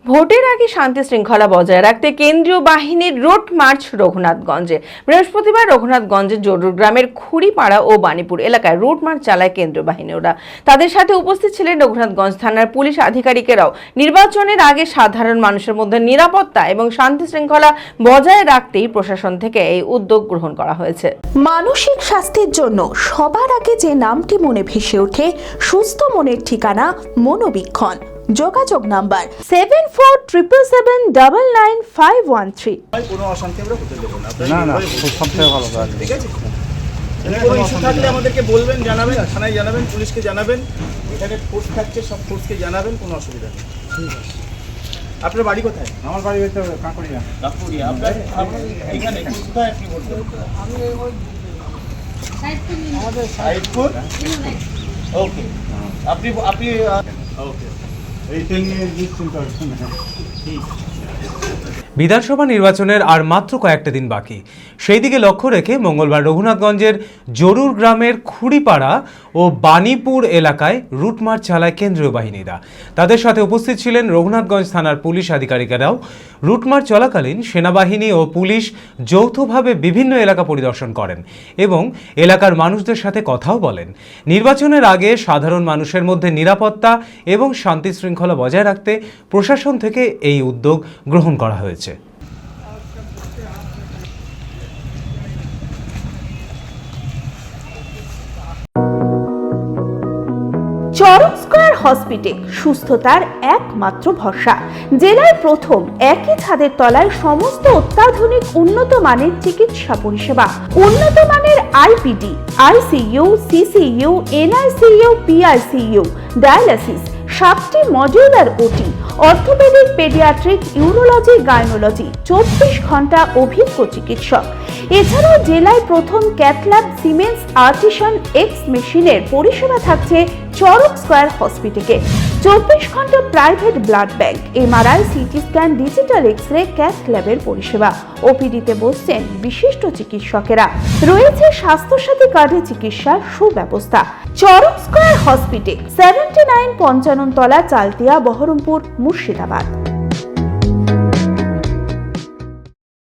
ভোটের আগে শান্তি শৃঙ্খলা বজায় রাখতে কেন্দ্রীয় বাহিনীর রুট মার্চ রঘুনাথগঞ্জে। বৃহস্পতিবার রঘুনাথগঞ্জের জরুর গ্রামের খুড়িপাড়া ও বাণীপুর এলাকায় রুট মার্চ চালায় কেন্দ্রীয় বাহিনী। তাদের সাথে উপস্থিত ছিলেন রঘুনাথগঞ্জ থানার পুলিশ আধিকারিকেরাও। নির্বাচনের আগে সাধারণ মানুষের মধ্যে নিরাপত্তা এবং শান্তি শৃঙ্খলা বজায় রাখতেই প্রশাসন থেকে এই উদ্যোগ গ্রহণ করা হয়েছে। মানসিক স্বাস্থ্যের জন্য সবার আগে যে নামটি মনে ভেসে ওঠে, সুস্থ মনের ঠিকানা মনোবীক্ষণ। যোগাযোগ নাম্বার 7477799513। কোনো অশান্তি আমরা হতে দেব না। না সবথেকে ভালো কাজ। ঠিক আছে, কোনো ইস্যু থাকলে আমাদেরকে বলবেন, জানাবেন, থানায় জানাবেন, পুলিশকে জানাবেন, এখানে ফোর্স থাকছে, সব ফোর্সকে জানাবেন, কোনো অসুবিধা নেই। আপনার বাড়ি কোথায়? আমার বাড়ি হচ্ছে কাঁকুড়িয়া। কাঁকুড়িয়া। আপনার এখানে কোথায় আপনি বলতে? আমি ওই সাইদপুর। ওকে, আপনি ওকে, এইটা নিয়ে চিন্তা করছেন? ঠিক। বিধানসভা নির্বাচনের আর মাত্র কয়েকটা দিন বাকি। সেই দিকে লক্ষ্য রেখে মঙ্গলবার রঘুনাথগঞ্জের জরুর গ্রামের খুড়িপাড়া ও বাণীপুর এলাকায় রুট মার্চ চালায় কেন্দ্রীয় বাহিনীরা। তাদের সাথে উপস্থিত ছিলেন রঘুনাথগঞ্জ থানার পুলিশ আধিকারিকেরাও। রুট মার্চ চলাকালীন সেনাবাহিনী ও পুলিশ যৌথভাবে বিভিন্ন এলাকা পরিদর্শন করেন এবং এলাকার মানুষদের সাথে কথাও বলেন। নির্বাচনের আগে সাধারণ মানুষের মধ্যে নিরাপত্তা এবং শান্তি শৃঙ্খলা বজায় রাখতে প্রশাসন থেকে এই উদ্যোগ গ্রহণ করা হয়েছে। চরক স্কয়ার হসপিটাল সুস্থতার একমাত্র ভরসা। জেলায় প্রথম একই ছাদের তলায় সমস্ত অত্যাধুনিক উন্নত মানের চিকিৎসা পরিষেবা, উন্নত মানের IPD, ICU, CCU, NICU, PICU, dialysis, 7টি modular OT, orthopaedic, paediatric, urology, gynaecology, 24 ঘন্টা অভিজ্ঞ চিকিৎসক। এছাড়াও জেলায় প্রথম ক্যাথল্যাব, সিমেন্স, আর্টিসান এক্স মেশিনের পরিষেবা থাকছে চরক স্কয়ার হসপিটালে। 24 ঘন্টা private blood bank, MRI, CT scan, digital X-ray, cath ল্যাবের পরিষেবা। ওপিডিতে বসছেন বিশিষ্ট চিকিৎসকেরা। রয়েছে স্বাস্থ্যসাথী কার্ডে চিকিৎসার সুব্যবস্থা। চরক স্কয়ার হসপিটাল, 79 পঞ্চানন তলা, চালতিয়া, বহরমপুর, মুর্শিদাবাদ।